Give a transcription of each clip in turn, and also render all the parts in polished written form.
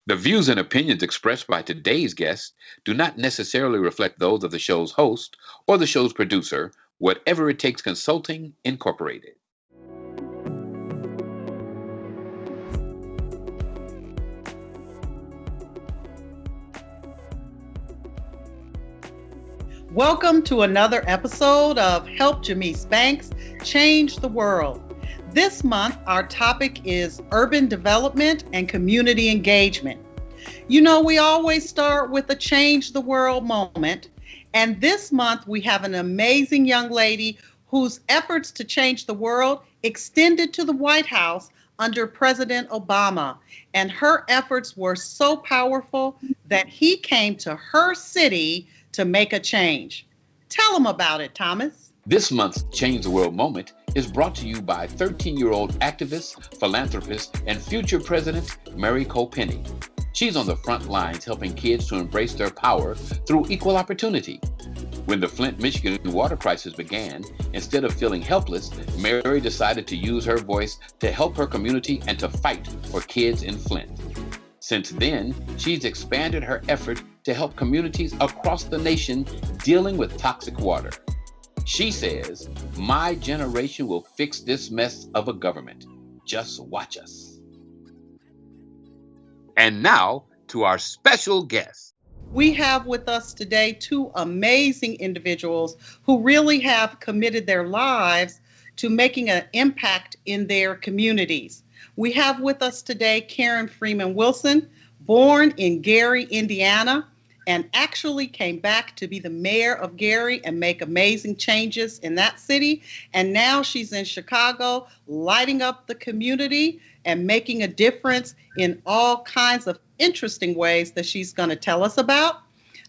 The views and opinions expressed by today's guests do not necessarily reflect those of the show's host or the show's producer, Whatever It Takes Consulting, Incorporated. Welcome to another episode of Help Jamise Banks Change the World. This month, our topic is urban development and community engagement. You know, we always start with a change the world moment. And this month, we have an amazing young lady whose efforts to change the world extended to the White House under President Obama. And her efforts were so powerful that he came to her city to make a change. Tell them about it, Thomas. This month's Change the World moment is brought to you by 13-year-old activist, philanthropist, and future president Mary Cole Penny. She's on the front lines helping kids to embrace their power through equal opportunity. When the Flint, Michigan water crisis began, instead of feeling helpless, Mary decided to use her voice to help her community and to fight for kids in Flint. Since then, she's expanded her effort to help communities across the nation dealing with toxic water. She says, "My generation will fix this mess of a government. Just watch us." And now to our special guest. We have with us today two amazing individuals who really have committed their lives to making an impact in their communities. We have with us today Karen Freeman-Wilson, born in Gary, Indiana, and actually came back to be the mayor of Gary and make amazing changes in that city. And now she's in Chicago, lighting up the community and making a difference in all kinds of interesting ways that she's going to tell us about.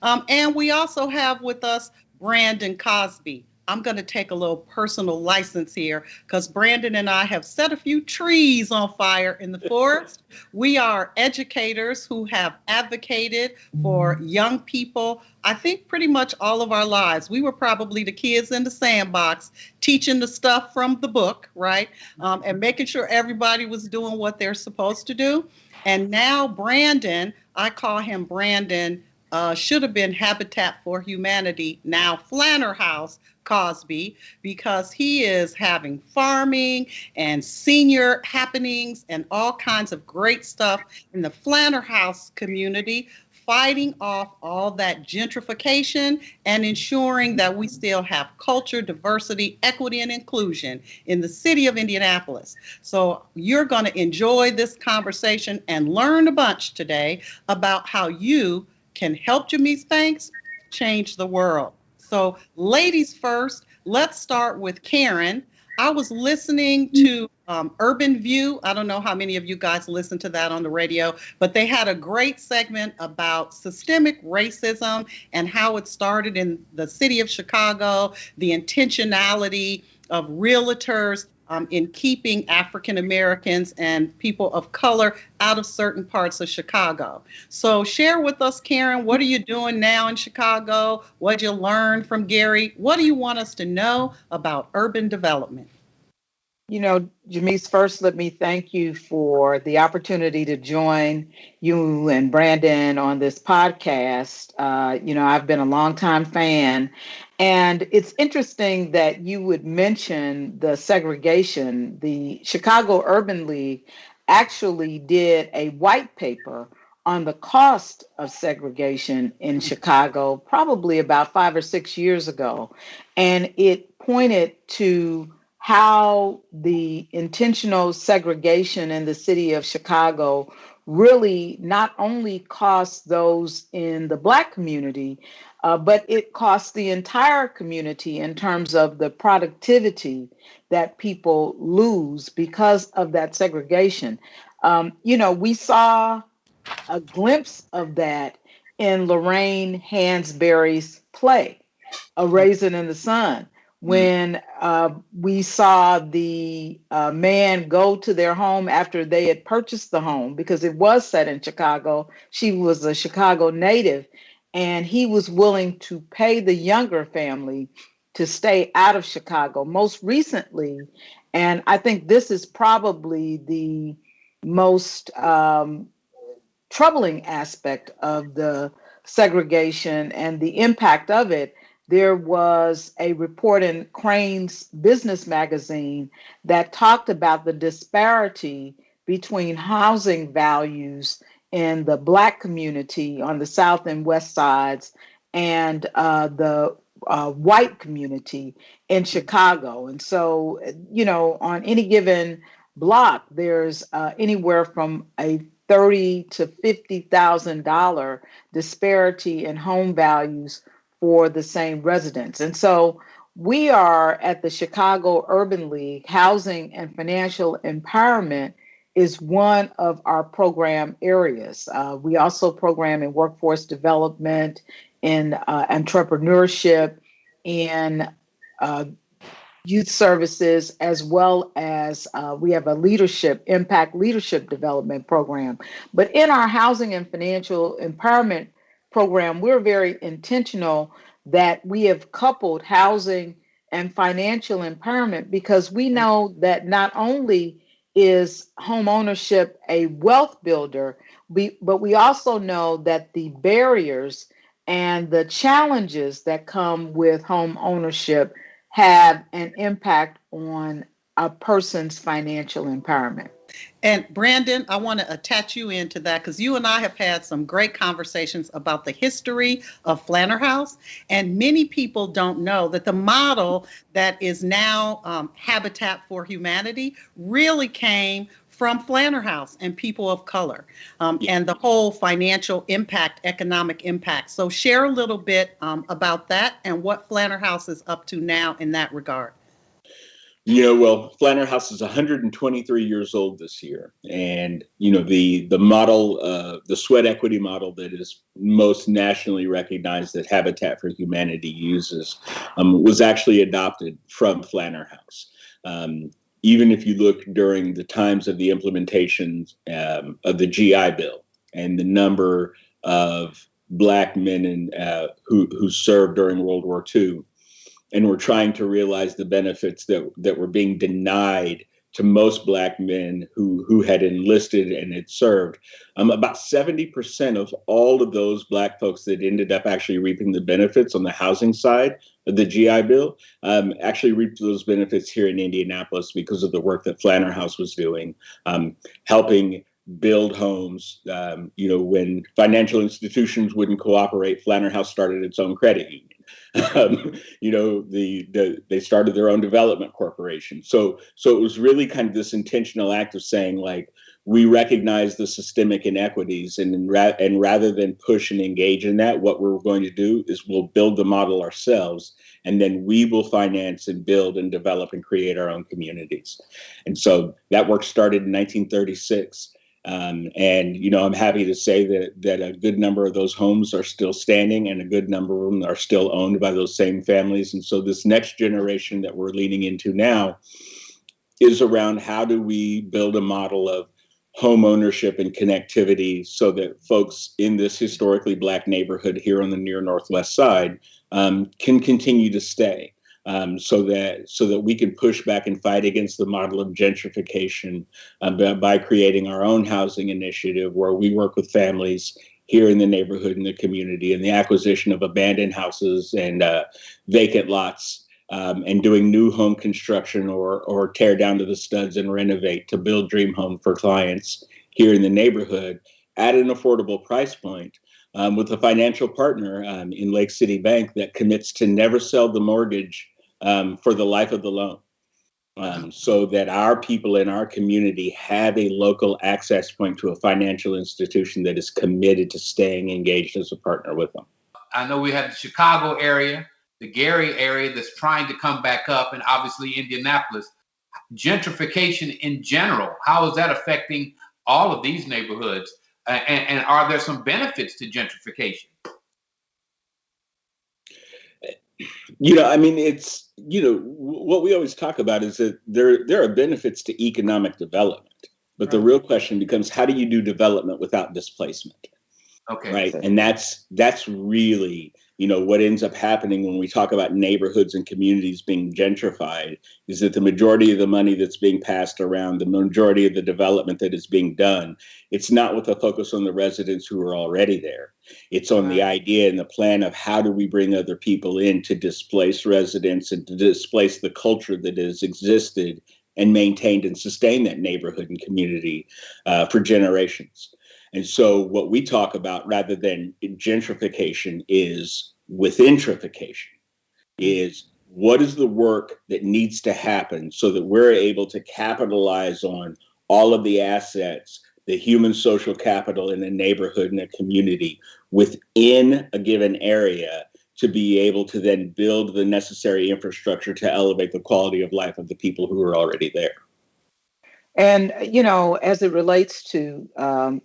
And we also have with us Brandon Cosby. I'm going to take a little personal license here because Brandon and I have set a few trees on fire in the forest. We are educators who have advocated for young people, I think pretty much all of our lives. We were probably the kids in the sandbox teaching the stuff from the book, right? And making sure everybody was doing what they're supposed to do. And now Brandon, I call him Brandon, should have been Habitat for Humanity, now Flanner House Cosby, because he is having farming and senior happenings and all kinds of great stuff in the Flanner House community, fighting off all that gentrification and ensuring that we still have culture, diversity, equity, and inclusion in the city of Indianapolis. So you're going to enjoy this conversation and learn a bunch today about how you can help Jamise Banks change the world. So ladies first, let's start with Karen. I was listening to Urban View. I don't know how many of you guys listen to that on the radio, but they had a great segment about systemic racism and how it started in the city of Chicago, the intentionality of realtors in keeping African Americans and people of color out of certain parts of Chicago. So share with us, Karen, what are you doing now in Chicago? What did you learn from Gary? What do you want us to know about urban development? You know, Jamise, first, let me thank you for the opportunity to join you and Brandon on this podcast. I've been a longtime fan, and it's interesting that you would mention the segregation. The Chicago Urban League actually did a white paper on the cost of segregation in Chicago, probably about 5 or 6 years ago, and it pointed to how the intentional segregation in the city of Chicago really not only costs those in the Black community, but it costs the entire community in terms of the productivity that people lose because of that segregation. We saw a glimpse of that in Lorraine Hansberry's play, A Raisin in the Sun, when we saw the man go to their home after they had purchased the home, because it was set in Chicago. She was a Chicago native, and he was willing to pay the younger family to stay out of Chicago. Most recently, and I think this is probably the most troubling aspect of the segregation and the impact of it, there was a report in Crane's Business Magazine that talked about the disparity between housing values in the Black community on the South and West sides and the white community in Chicago. And so, on any given block, there's anywhere from a $30,000 to $50,000 disparity in home values for the same residents. And so we are at the Chicago Urban League. Housing and financial empowerment is one of our program areas. We also program in workforce development, in entrepreneurship, in youth services, as well as we have a impact leadership development program. But in our housing and financial empowerment program, we're very intentional that we have coupled housing and financial empowerment, because we know that not only is home ownership a wealth builder, but we also know that the barriers and the challenges that come with home ownership have an impact on a person's financial empowerment. And Brandon, I want to attach you into that because you and I have had some great conversations about the history of Flanner House. And many people don't know that the model that is now Habitat for Humanity really came from Flanner House and people of color, and the whole financial impact, economic impact. So share a little bit about that and what Flanner House is up to now in that regard. Well, Flanner House is 123 years old this year, and the model, the sweat equity model that is most nationally recognized that Habitat for Humanity uses, was actually adopted from Flanner House. Even if you look during the times of the implementation of the GI Bill and the number of Black men who served during World War II, and were trying to realize the benefits that were being denied to most Black men who had enlisted and had served. About 70% of all of those Black folks that ended up actually reaping the benefits on the housing side of the GI Bill actually reaped those benefits here in Indianapolis because of the work that Flanner House was doing, helping build homes. When financial institutions wouldn't cooperate, Flanner House started its own credit union. They started their own development corporation. So it was really kind of this intentional act of saying, like, we recognize the systemic inequities, and rather than push and engage in that, what we're going to do is we'll build the model ourselves, and then we will finance and build and develop and create our own communities. And so that work started in 1936. I'm happy to say that a good number of those homes are still standing, and a good number of them are still owned by those same families. And so this next generation that we're leaning into now is around how do we build a model of home ownership and connectivity so that folks in this historically Black neighborhood here on the near Northwest side can continue to stay. So that we can push back and fight against the model of gentrification by creating our own housing initiative where we work with families here in the neighborhood and the community, and the acquisition of abandoned houses and vacant lots, and doing new home construction or tear down to the studs and renovate to build dream home for clients here in the neighborhood at an affordable price point. With a financial partner in Lake City Bank that commits to never sell the mortgage for the life of the loan, so that our people in our community have a local access point to a financial institution that is committed to staying engaged as a partner with them. I know we have the Chicago area, the Gary area that's trying to come back up, and obviously Indianapolis. Gentrification in general, how is that affecting all of these neighborhoods? And are there some benefits to gentrification? It's, what we always talk about is that there are benefits to economic development, but the real question becomes, how do you do development without displacement? Okay. right? And that's really, what ends up happening when we talk about neighborhoods and communities being gentrified is that the majority of the money that's being passed around, the majority of the development that is being done, it's not with a focus on the residents who are already there. It's on the idea and the plan of how do we bring other people in to displace residents and to displace the culture that has existed and maintained and sustained that neighborhood and community for generations. And so what we talk about rather than gentrification is withintrification, is what is the work that needs to happen so that we're able to capitalize on all of the assets, the human social capital in a neighborhood and a community within a given area to be able to then build the necessary infrastructure to elevate the quality of life of the people who are already there. And, as it relates to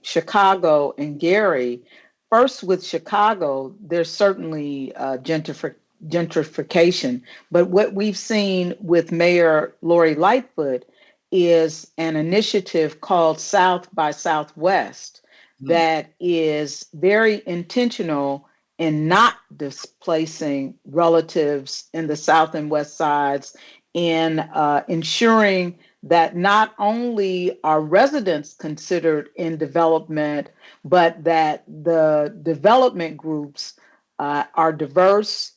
Chicago and Gary, first with Chicago, there's certainly gentrification. But what we've seen with Mayor Lori Lightfoot is an initiative called South by Southwest that is very intentional in not displacing relatives in the South and West sides, in ensuring that not only are residents considered in development, but that the development groups are diverse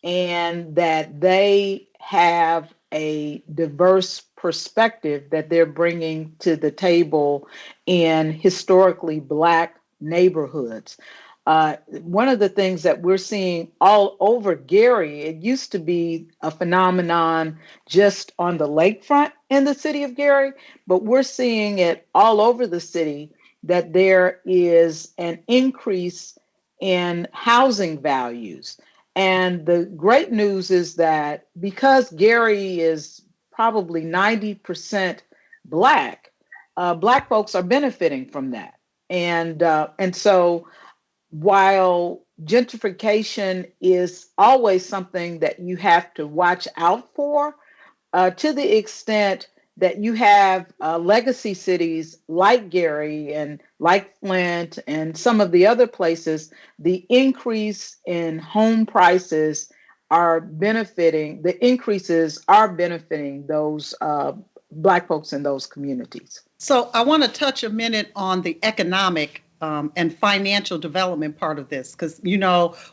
and that they have a diverse perspective that they're bringing to the table in historically Black neighborhoods. One of the things that we're seeing all over Gary, it used to be a phenomenon just on the lakefront in the city of Gary, but we're seeing it all over the city that there is an increase in housing values. And the great news is that because Gary is probably 90% Black, Black folks are benefiting from that. And so while gentrification is always something that you have to watch out for, to the extent that you have legacy cities like Gary and like Flint and some of the other places, the increase in home prices the increases are benefiting those Black folks in those communities. So I want to touch a minute on the economic and financial development part of this, because,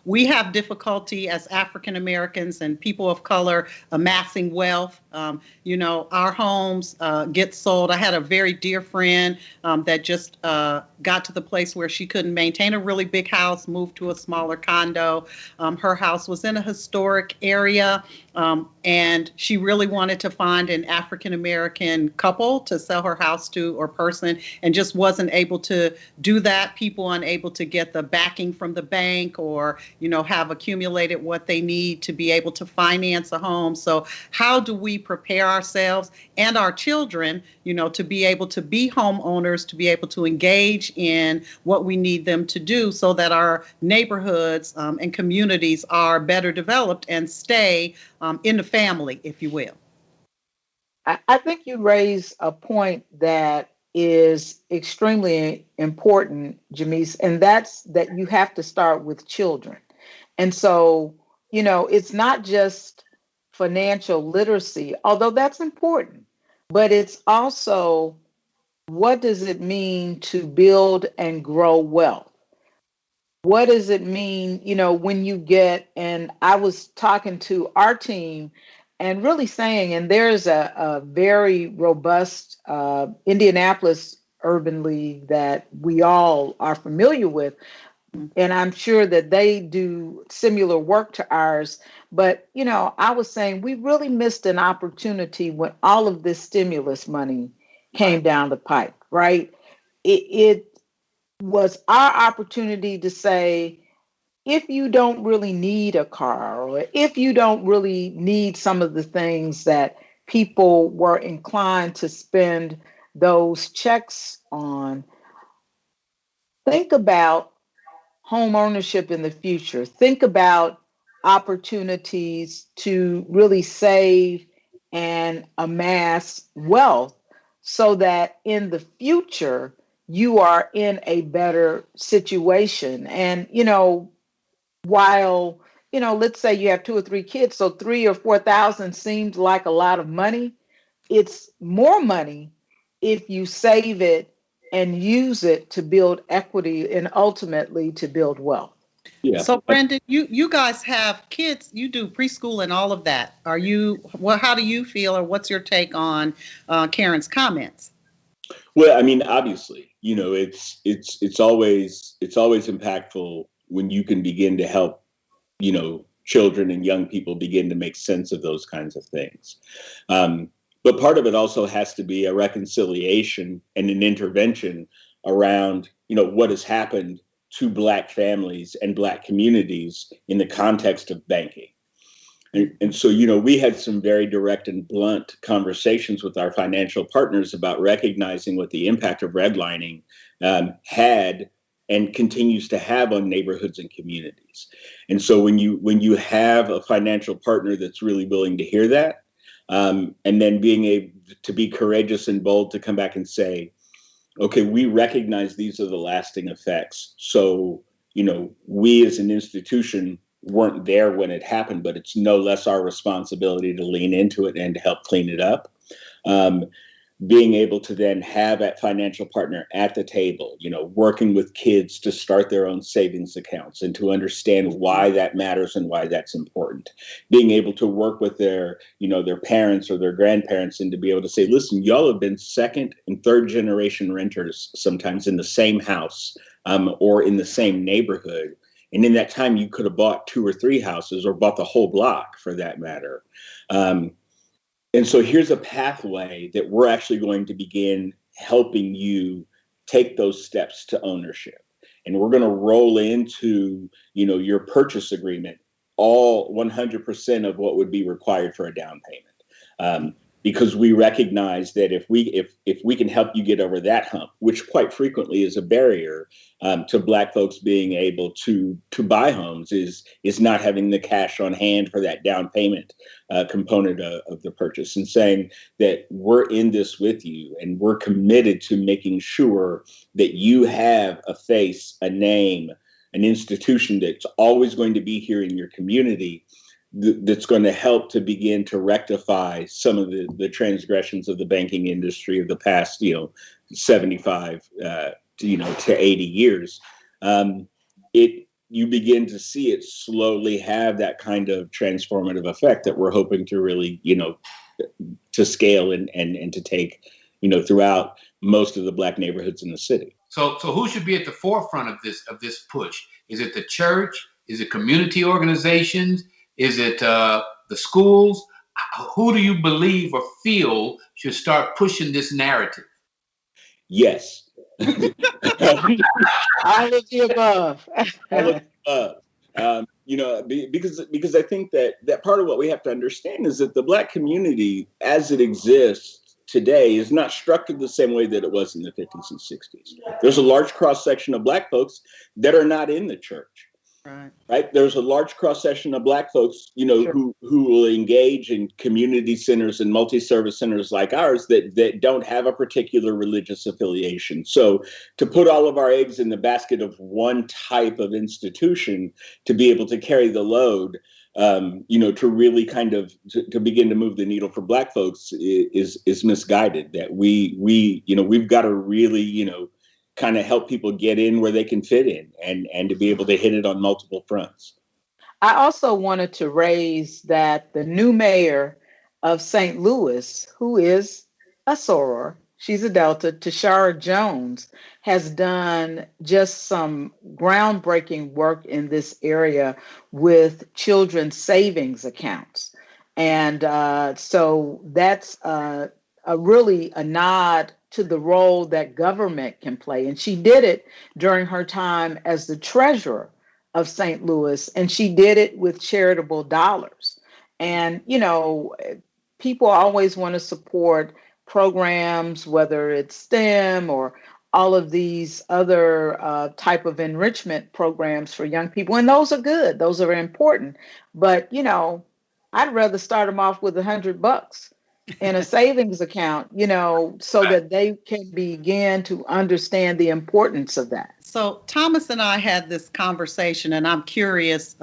we have difficulty as African Americans and people of color amassing wealth. Our homes get sold. I had a very dear friend that just got to the place where she couldn't maintain a really big house, moved to a smaller condo. Her house was in a historic area, and she really wanted to find an African American couple to sell her house to, or person, and just wasn't able to do that. People unable to get the backing from the bank, or have accumulated what they need to be able to finance a home. So how do we prepare ourselves and our children, to be able to be homeowners, to be able to engage in what we need them to do so that our neighborhoods and communities are better developed and stay in the family, if you will? I think you raise a point that is extremely important, Jamise, and that's that you have to start with children. And so, it's not just financial literacy, although that's important, but it's also what does it mean to build and grow wealth? What does it mean, when you get, and I was talking to our team and really saying, and there's a very robust Indianapolis Urban League that we all are familiar with, and I'm sure that they do similar work to ours. But, I was saying we really missed an opportunity when all of this stimulus money came down the pipe, right? It was our opportunity to say, if you don't really need a car, or if you don't really need some of the things that people were inclined to spend those checks on, think about home ownership in the future. Think about opportunities to really save and amass wealth so that in the future you are in a better situation. And, while, let's say you have 2 or 3 kids, so 3 or 4 thousand seems like a lot of money. It's more money if you save it and use it to build equity and ultimately to build wealth. Yeah. So, Brandon, you guys have kids. You do preschool and all of that. Well, how do you feel, or what's your take on Karen's comments? Well, I mean, obviously, it's always impactful when you can begin to help, children and young people begin to make sense of those kinds of things. But part of it also has to be a reconciliation and an intervention around, what has happened to Black families and Black communities in the context of banking. And so, we had some very direct and blunt conversations with our financial partners about recognizing what the impact of redlining had and continues to have on neighborhoods and communities. And so when you have a financial partner that's really willing to hear that, and then being able to be courageous and bold to come back and say, okay, we recognize these are the lasting effects. So, we as an institution weren't there when it happened, but it's no less our responsibility to lean into it and to help clean it up. Being able to then have that financial partner at the table, working with kids to start their own savings accounts and to understand why that matters and why that's important. Being able to work with their parents or their grandparents and to be able to say, listen, y'all have been second and third generation renters sometimes in the same house or in the same neighborhood. And in that time, you could have bought 2 or 3 houses or bought the whole block for that matter. And so here's a pathway that we're actually going to begin helping you take those steps to ownership. And we're going to roll into, your purchase agreement, all 100% of what would be required for a down payment. Because we recognize that if we can help you get over that hump, which quite frequently is a barrier to Black folks being able to buy homes, is not having the cash on hand for that down payment component of the purchase, and saying that we're in this with you and we're committed to making sure that you have a face, a name, an institution that's always going to be here in your community, that's going to help to begin to rectify some of the transgressions of the banking industry of the past, 75 to 80 years. You begin to see it slowly have that kind of transformative effect that we're hoping to really, to scale and to take, throughout most of the Black neighborhoods in the city. So who should be at the forefront of this push? Is it the church? Is it community organizations? Is it the schools? Who do you believe or feel should start pushing this narrative? Yes. All of the above. All of the above. Because I think that part of what we have to understand is that the Black community, as it exists today, is not structured the same way that it was in the 50s and 60s. There's a large cross section of Black folks that are not in the church. Right. There's a large cross section of Black folks, Sure. who will engage in community centers and multi-service centers like ours that don't have a particular religious affiliation. So to put all of our eggs in the basket of one type of institution to be able to carry the load, to really kind of to begin to move the needle for Black folks is misguided. That we've got to really, kind of help people get in where they can fit in and to be able to hit it on multiple fronts. I also wanted to raise that the new mayor of St. Louis, who is a soror, she's a Delta, Tashara Jones, has done just some groundbreaking work in this area with children's savings accounts. And so that's really a nod to the role that government can play. And she did it during her time as the treasurer of St. Louis, and she did it with charitable dollars. And, people always want to support programs, whether it's STEM or all of these other type of enrichment programs for young people. And those are good. Those are important. But, I'd rather start them off with $100 in a savings account, so Right. that they can begin to understand the importance of that. So Thomas and I had this conversation, and I'm curious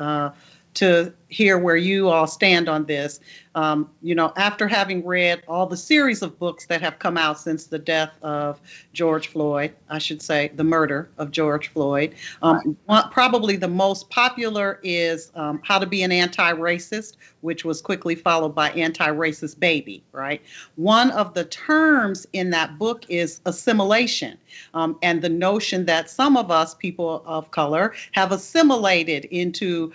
to hear where you all stand on this. After having read all the series of books that have come out since the death of George Floyd, I should say the murder of George Floyd, probably the most popular is How to Be an Anti-Racist, which was quickly followed by Anti-Racist Baby, right? One of the terms in that book is assimilation, and the notion that some of us, people of color, have assimilated into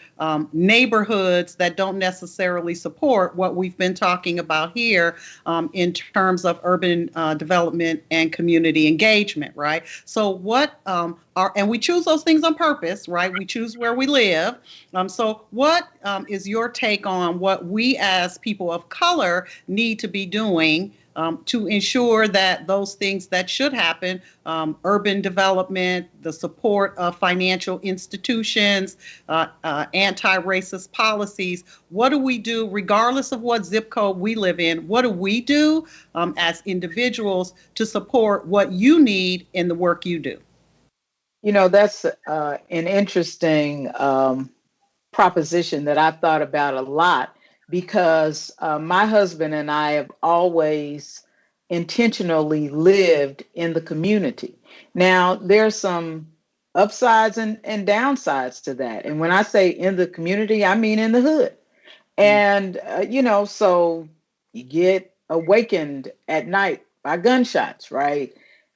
neighborhoods that don't necessarily support what we've been talking about here in terms of urban development and community engagement, right? So and we choose those things on purpose, right? We choose where we live. So what is your take on what we as people of color need to be doing to ensure that those things that should happen, urban development, the support of financial institutions, anti-racist policies, what do we do regardless of what zip code we live in? What do we do as individuals to support what you need in the work you do? That's an interesting proposition that I've thought about a lot, because my husband and I have always intentionally lived in the community. Now, there's some upsides and downsides to that. And when I say in the community, I mean in the hood. And, so you get awakened at night by gunshots, right?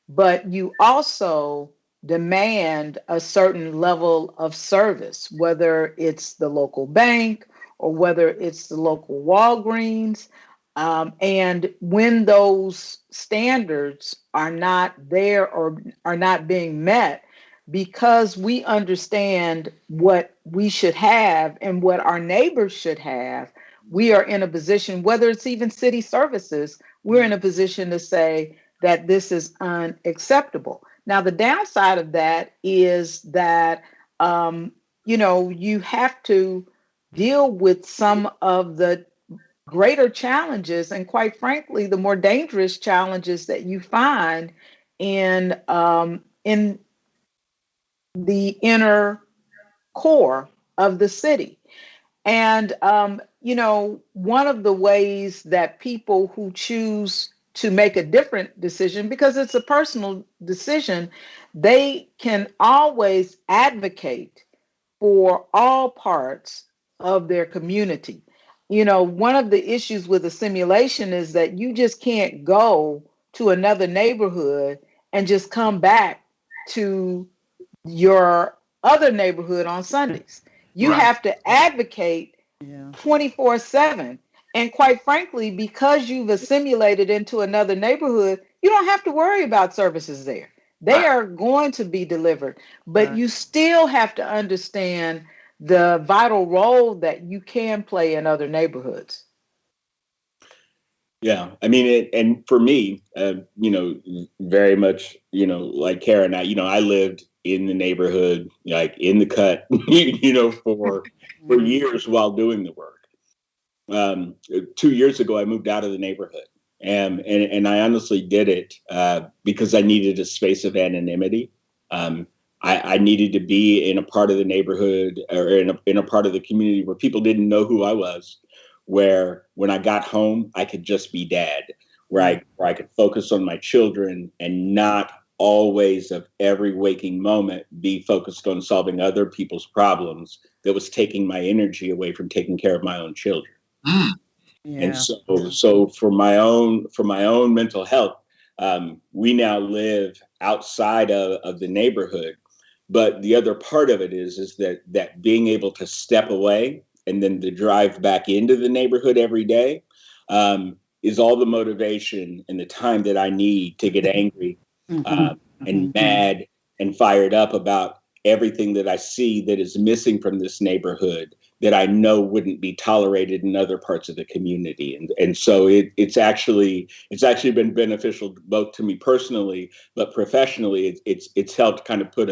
But you also demand a certain level of service, whether it's the local bank or whether it's the local Walgreens. And when those standards are not there or are not being met, because we understand what we should have and what our neighbors should have, we are in a position, whether it's even city services, we're in a position to say that this is unacceptable. Now, the downside of that is that, you have to deal with some of the greater challenges, and quite frankly, the more dangerous challenges that you find in the inner core of the city. And, one of the ways that people who choose to make a different decision, because it's a personal decision, they can always advocate for all parts of their community. One of the issues with assimilation is that you just can't go to another neighborhood and just come back to your other neighborhood on Sundays. You Right. have to advocate 24/7. And quite frankly, because you've assimilated into another neighborhood, you don't have to worry about services there. They Right. are going to be delivered, but you still have to understand the vital role that you can play in other neighborhoods. Yeah, I mean, and for me, very much, like Karen, I lived in the neighborhood, like in the cut, for years while doing the work. 2 years ago, I moved out of the neighborhood, and I honestly did it because I needed a space of anonymity. I needed to be in a part of the neighborhood or in a part of the community where people didn't know who I was, where when I got home, I could just be dad, where I could focus on my children and not always of every waking moment be focused on solving other people's problems that was taking my energy away from taking care of my own children. Mm. And so for my own mental health, we now live outside of the neighborhood. But the other part of it is that being able to step away and then to drive back into the neighborhood every day is all the motivation and the time that I need to get angry and mad and fired up about everything that I see that is missing from this neighborhood that I know wouldn't be tolerated in other parts of the community. And so it's actually been beneficial both to me personally, but professionally, it's helped kind of put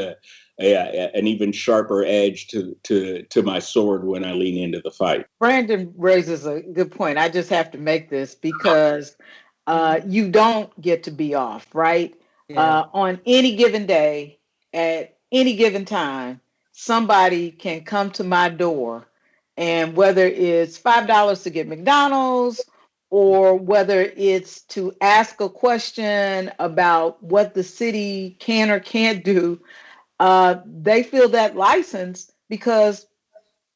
an even sharper edge to my sword when I lean into the fight. Brandon raises a good point. I just have to make this because you don't get to be off, right? Yeah. On any given day, at any given time, somebody can come to my door, and whether it's $5 to get McDonald's or whether it's to ask a question about what the city can or can't do, they feel that license because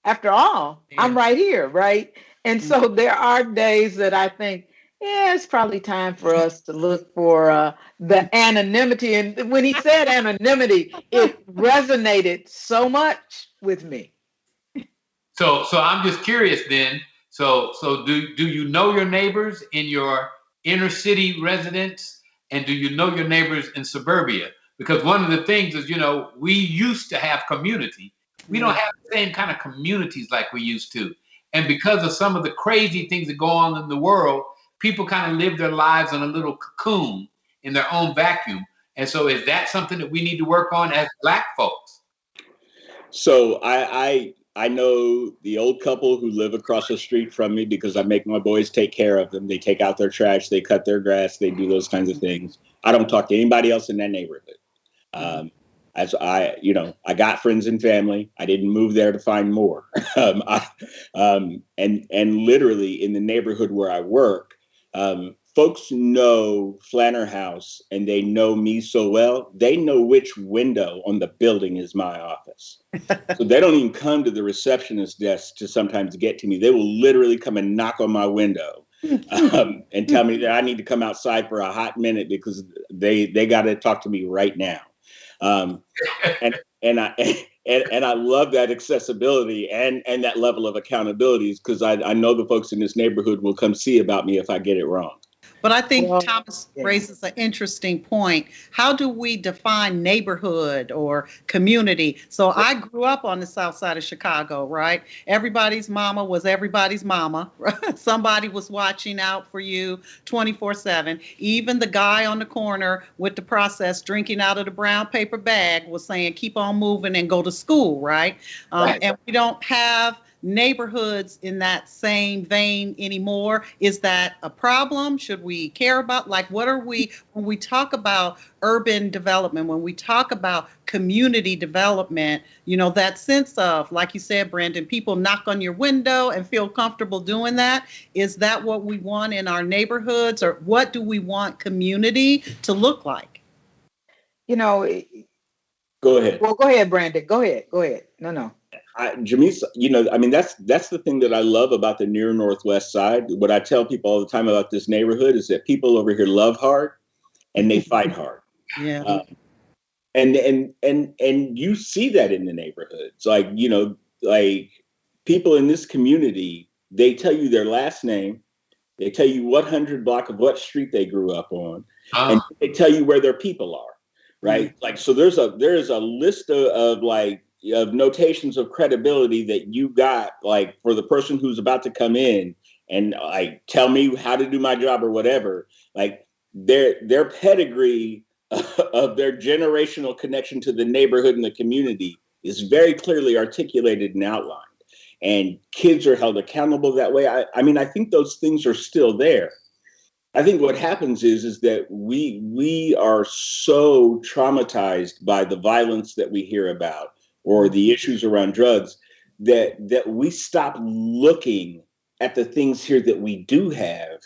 after all, I'm Yeah. right here, right? And Mm. so there are days that I think, yeah, it's probably time for us to look for the anonymity. And when he said anonymity, it resonated so much with me. So I'm just curious then. So do you know your neighbors in your inner city residence, and do you know your neighbors in suburbia? Because one of the things is, we used to have community. We don't Yeah. have the same kind of communities like we used to. And because of some of the crazy things that go on in the world, people kind of live their lives in a little cocoon in their own vacuum. And so is that something that we need to work on as Black folks? So I know the old couple who live across the street from me because I make my boys take care of them. They take out their trash, they cut their grass, they do those kinds of things. I don't talk to anybody else in that neighborhood. As I got friends and family. I didn't move there to find more. And literally in the neighborhood where I work, folks know Flanner House and they know me so well, they know which window on the building is my office. So they don't even come to the receptionist desk to sometimes get to me. They will literally come and knock on my window and tell me that I need to come outside for a hot minute because they got to talk to me right now. And I love that accessibility and that level of accountability because I know the folks in this neighborhood will come see about me if I get it wrong. But I think Well, Thomas yeah. raises an interesting point. How do we define neighborhood or community? So I grew up on the south side of Chicago, right? Everybody's mama was everybody's mama. Somebody was watching out for you 24/7. Even the guy on the corner with the process drinking out of the brown paper bag was saying, keep on moving and go to school, right? Right. And we don't have neighborhoods in that same vein anymore. Is that a problem? Should we care about, like, what are we, when we talk about urban development, when we talk about community development, that sense of, like you said, Brandon, people knock on your window and feel comfortable doing that. Is that what we want in our neighborhoods, or what do we want community to look like? Go ahead. Well, go ahead, Brandon. Go ahead. No. Jamise, that's the thing that I love about the near Northwest side. What I tell people all the time about this neighborhood is that people over here love hard and they fight hard. Yeah. And you see that in the neighborhoods. Like people in this community, they tell you their last name, they tell you what 100 block of what street they grew up on, and they tell you where their people are, right? Like, so there's a list of notations of credibility that you got, like, for the person who's about to come in and like tell me how to do my job or whatever. Like their pedigree of their generational connection to the neighborhood and the community is very clearly articulated and outlined. And kids are held accountable that way. I think those things are still there. I think what happens is that we are so traumatized by the violence that we hear about or the issues around drugs that we stop looking at the things here that we do have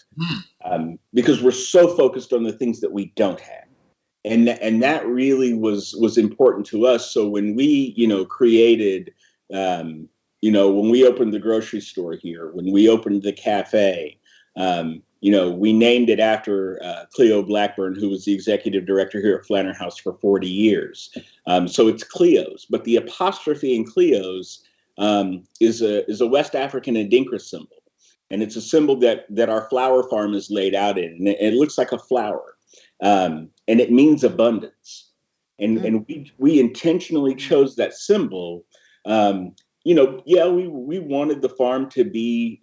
because we're so focused on the things that we don't have. And that really was important to us. So when we, created, when we opened the grocery store here, when we opened the cafe, we named it after Cleo Blackburn, who was the executive director here at Flanner House for 40 years. So it's Cleo's, but the apostrophe in Cleo's is a West African Adinkra symbol. And it's a symbol that our flower farm is laid out in. And it looks like a flower. And it means abundance. And we intentionally chose that symbol. We wanted the farm to be,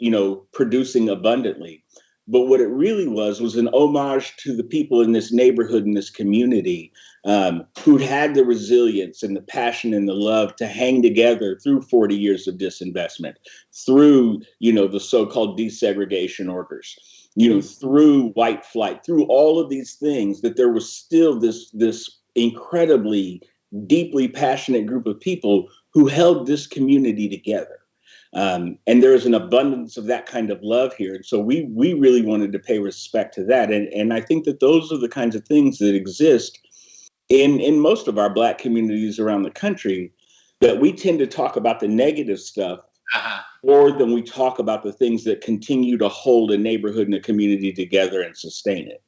producing abundantly. But what it really was an homage to the people in this neighborhood, in this community, who'd had the resilience and the passion and the love to hang together through 40 years of disinvestment, through, the so-called desegregation orders, through white flight, through all of these things, that there was still this incredibly deeply passionate group of people who held this community together. And there is an abundance of that kind of love here. And so we really wanted to pay respect to that. And I think that those are the kinds of things that exist in most of our Black communities around the country, that we tend to talk about the negative stuff more than we talk about the things that continue to hold a neighborhood and a community together and sustain it.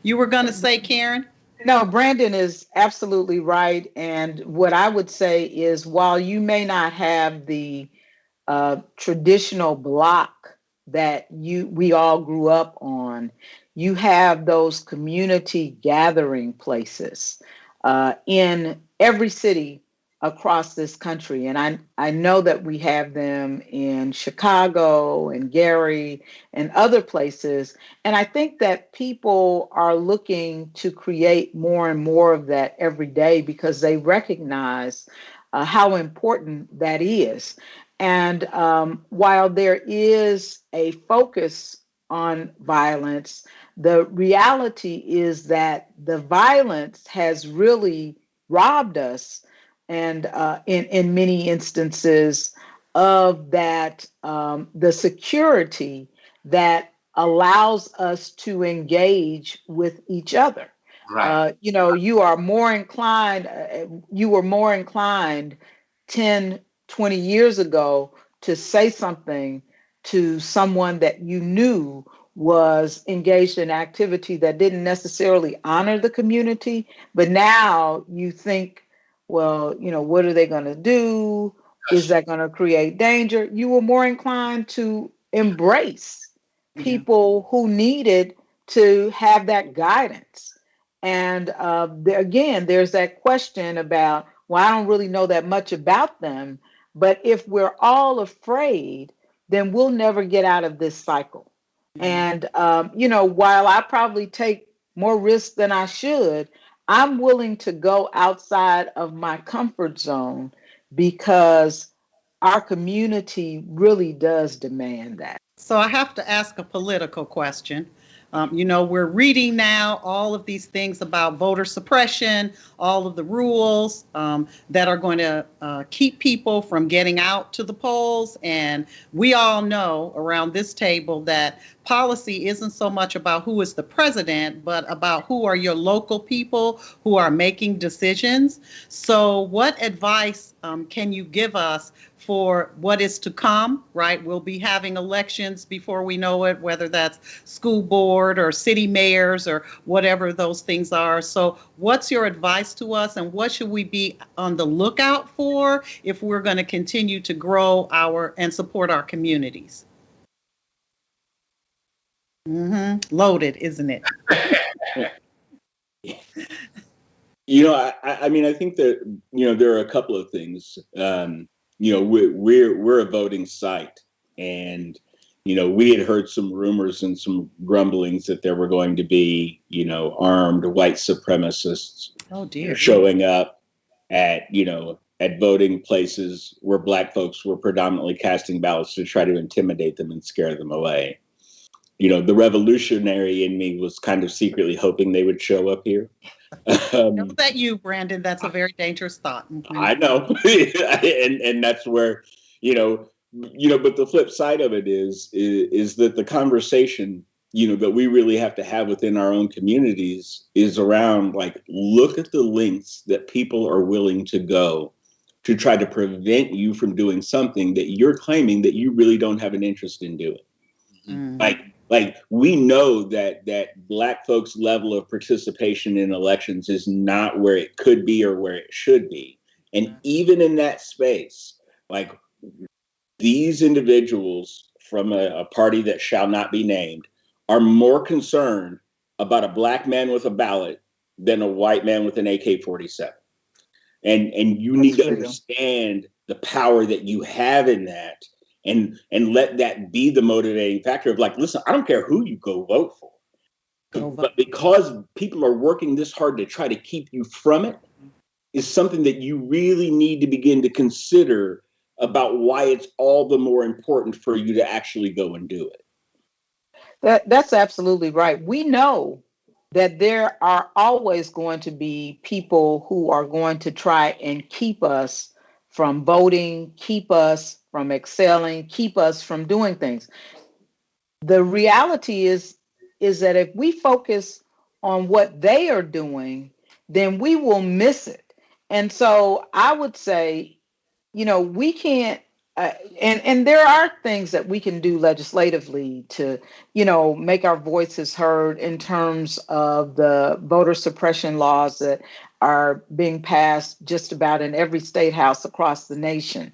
You were going to say, Karen? No, Brandon is absolutely right. And what I would say is, while you may not have the traditional block that we all grew up on, you have those community gathering places in every city across this country. And I know that we have them in Chicago and Gary and other places. And I think that people are looking to create more and more of that every day, because they recognize how important that is. And while there is a focus on violence, the reality is that the violence has really robbed us, and in many instances, of that the security that allows us to engage with each other. Right. You were more inclined 10, 20 years ago to say something to someone that you knew was engaged in activity that didn't necessarily honor the community. But now you think, well, what are they going to do? Is that going to create danger? You were more inclined to embrace people who needed to have that guidance. And again, there's that question about, well, I don't really know that much about them. But if we're all afraid, then we'll never get out of this cycle. And, while I probably take more risks than I should, I'm willing to go outside of my comfort zone, because our community really does demand that. So I have to ask a political question. We're reading now all of these things about voter suppression, all of the rules that are going to keep people from getting out to the polls. And we all know around this table that policy isn't so much about who is the president, but about who are your local people who are making decisions. So what advice can you give us for what is to come, right? We'll be having elections before we know it, whether that's school board or city mayors or whatever those things are. So what's your advice to us, and what should we be on the lookout for if we're going to continue to grow and support our communities? Loaded, isn't it? I think that, there are a couple of things. We're a voting site, and, we had heard some rumors and some grumblings that there were going to be, armed white supremacists showing up at voting places where Black folks were predominantly casting ballots, to try to intimidate them and scare them away. The revolutionary in me was kind of secretly hoping they would show up here. Know that you, Brandon, that's a very dangerous thought. I know. and that's where, but the flip side of it is that the conversation, that we really have to have within our own communities is around, like, look at the lengths that people are willing to go to try to prevent you from doing something that you're claiming that you really don't have an interest in doing. Like we know that Black folks' level of participation in elections is not where it could be or where it should be. And even in that space, like, these individuals from a party that shall not be named are more concerned about a Black man with a ballot than a white man with an AK-47. And you need to understand the power that you have in that, and let that be the motivating factor of like, listen, I don't care who you go vote for, but because people are working this hard to try to keep you from it, is something that you really need to begin to consider about why it's all the more important for you to actually go and do it. That's absolutely right. We know that there are always going to be people who are going to try and keep us from voting, keep us from excelling, keep us from doing things. The reality is that if we focus on what they are doing, then we will miss it. And so I would say, we can't, and there are things that we can do legislatively to, make our voices heard in terms of the voter suppression laws that are being passed just about in every state house across the nation.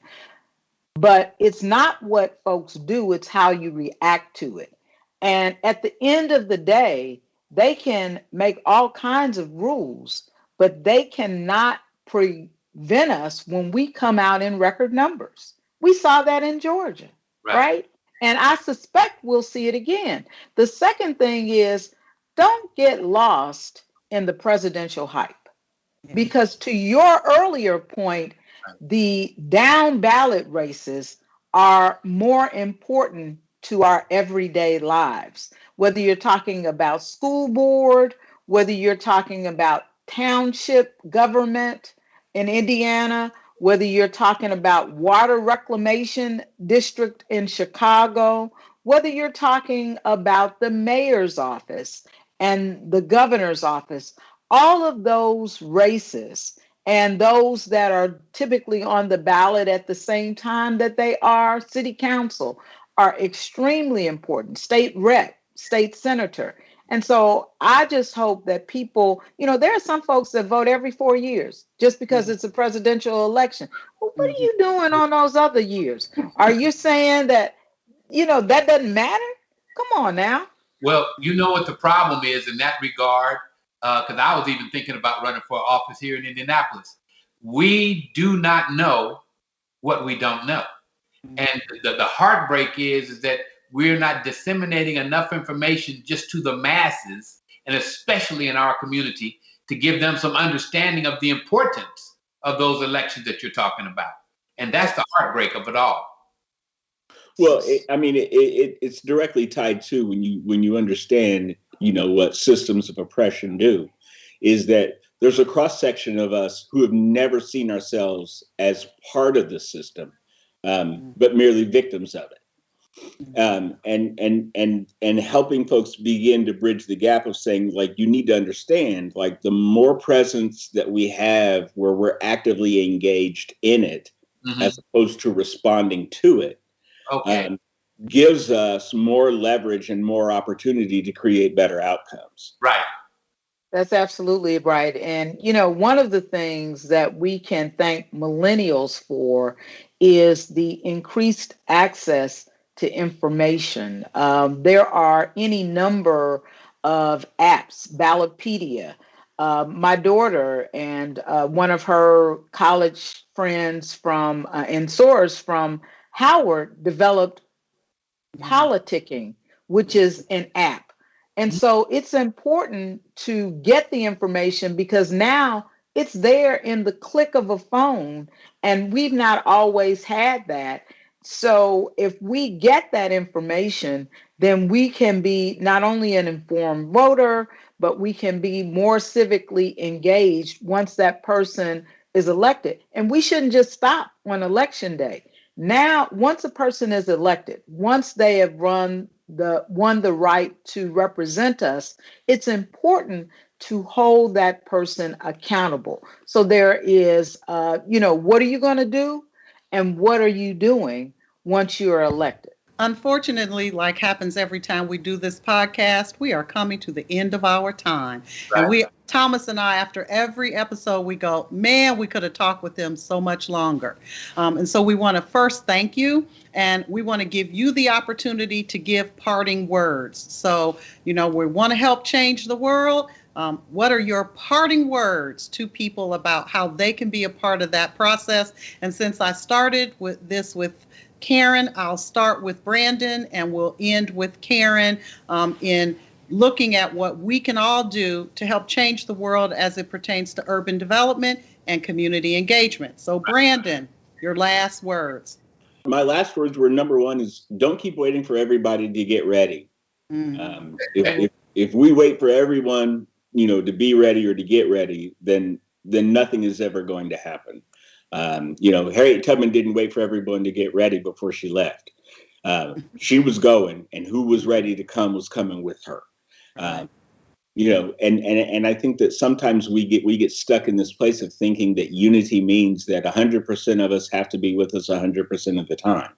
But it's not what folks do, it's how you react to it. And at the end of the day, they can make all kinds of rules, but they cannot prevent us when we come out in record numbers. We saw that in Georgia, right? And I suspect we'll see it again. The second thing is, don't get lost in the presidential hype. Because to your earlier point, the down ballot races are more important to our everyday lives. Whether you're talking about school board, whether you're talking about township government in Indiana, whether you're talking about water reclamation district in Chicago, whether you're talking about the mayor's office and the governor's office, all of those races and those that are typically on the ballot at the same time that they are city council are extremely important. State rep, state senator. And so I just hope that people, there are some folks that vote every 4 years just because it's a presidential election. Well, what are you doing on those other years? Are you saying that, that doesn't matter? Come on now. Well, you know what the problem is in that regard, because I was even thinking about running for office here in Indianapolis. We do not know what we don't know. And the heartbreak is that we're not disseminating enough information just to the masses, and especially in our community, to give them some understanding of the importance of those elections that you're talking about. And that's the heartbreak of it all. Well, it's directly tied to when you understand, what systems of oppression do, is that there's a cross section of us who have never seen ourselves as part of the system, but merely victims of it. And helping folks begin to bridge the gap of saying, like, you need to understand, like, the more presence that we have where we're actively engaged in it, as opposed to responding to it, gives us more leverage and more opportunity to create better outcomes. Right. That's absolutely right. And, one of the things that we can thank millennials for is the increased access to information. There are any number of apps, Ballotpedia. My daughter and one of her college friends and source from Howard developed Politicking, which is an app. And so it's important to get the information because now it's there in the click of a phone, and we've not always had that. So if we get that information, then we can be not only an informed voter, but we can be more civically engaged once that person is elected. And we shouldn't just stop on election day. Now, once a person is elected, once they have won the right to represent us, it's important to hold that person accountable. So there is, what are you going to do? And what are you doing once you are elected? Unfortunately, like happens every time we do this podcast, we are coming to the end of our time. Right. And Thomas and I, after every episode, we go, man, we could have talked with them so much longer. And so we want to first thank you, and we want to give you the opportunity to give parting words. So, we want to help change the world. What are your parting words to people about how they can be a part of that process? And since I started with Karen, I'll start with Brandon and we'll end with Karen in looking at what we can all do to help change the world as it pertains to urban development and community engagement. So, Brandon, your last words. My last words were, number one is don't keep waiting for everybody to get ready. If we wait for everyone, to be ready or to get ready, then nothing is ever going to happen. Harriet Tubman didn't wait for everyone to get ready before she left. She was going, and who was ready to come was coming with her. And I think that sometimes we get stuck in this place of thinking that unity means that 100% of us have to be with us 100% of the time.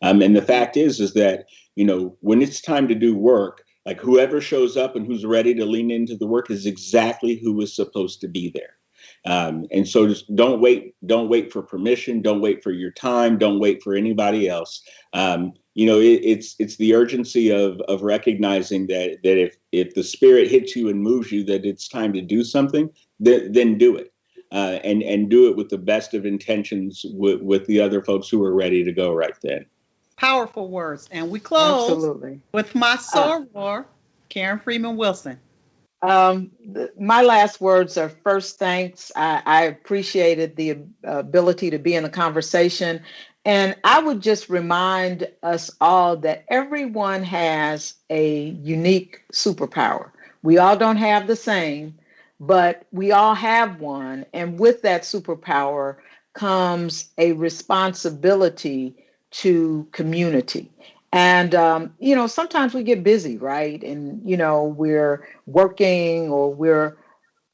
And the fact is that, when it's time to do work, like whoever shows up and who's ready to lean into the work is exactly who is supposed to be there. And so just don't wait for permission. Don't wait for your time. Don't wait for anybody else. It's the urgency of recognizing that if the spirit hits you and moves you, that it's time to do something, then do it. And do it with the best of intentions with the other folks who are ready to go right then. Powerful words. And we close with my soror, Karen Freeman-Wilson. My last words are first, thanks. I appreciated the ability to be in the conversation. And I would just remind us all that everyone has a unique superpower. We all don't have the same, but we all have one. And with that superpower comes a responsibility to community. And, sometimes we get busy, right? And, we're working or we're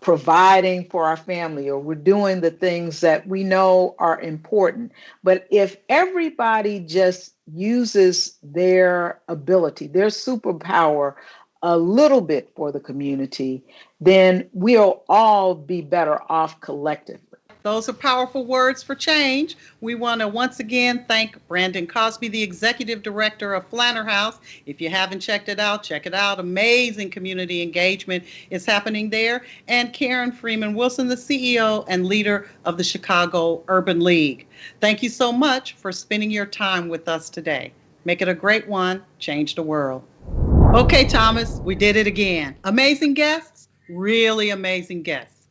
providing for our family or we're doing the things that we know are important. But if everybody just uses their ability, their superpower a little bit for the community, then we'll all be better off collectively. Those are powerful words for change. We want to once again thank Brandon Cosby, the Executive Director of Flanner House. If you haven't checked it out, check it out. Amazing community engagement is happening there. And Karen Freeman-Wilson, the CEO and leader of the Chicago Urban League. Thank you so much for spending your time with us today. Make it a great one. Change the world. Okay, Thomas, we did it again. Amazing guests, really amazing guests.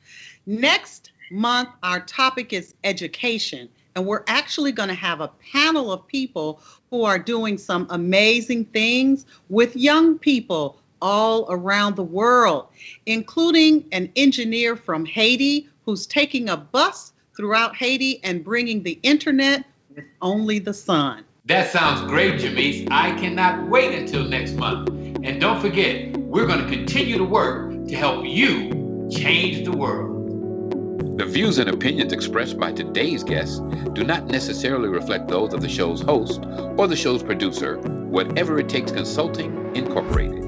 Next month, our topic is education, and we're actually going to have a panel of people who are doing some amazing things with young people all around the world, including an engineer from Haiti who's taking a bus throughout Haiti and bringing the internet with only the sun. That sounds great, Jamise. I cannot wait until next month. And don't forget, we're going to continue to work to help you change the world. The views and opinions expressed by today's guests do not necessarily reflect those of the show's host or the show's producer, Whatever It Takes Consulting, Incorporated.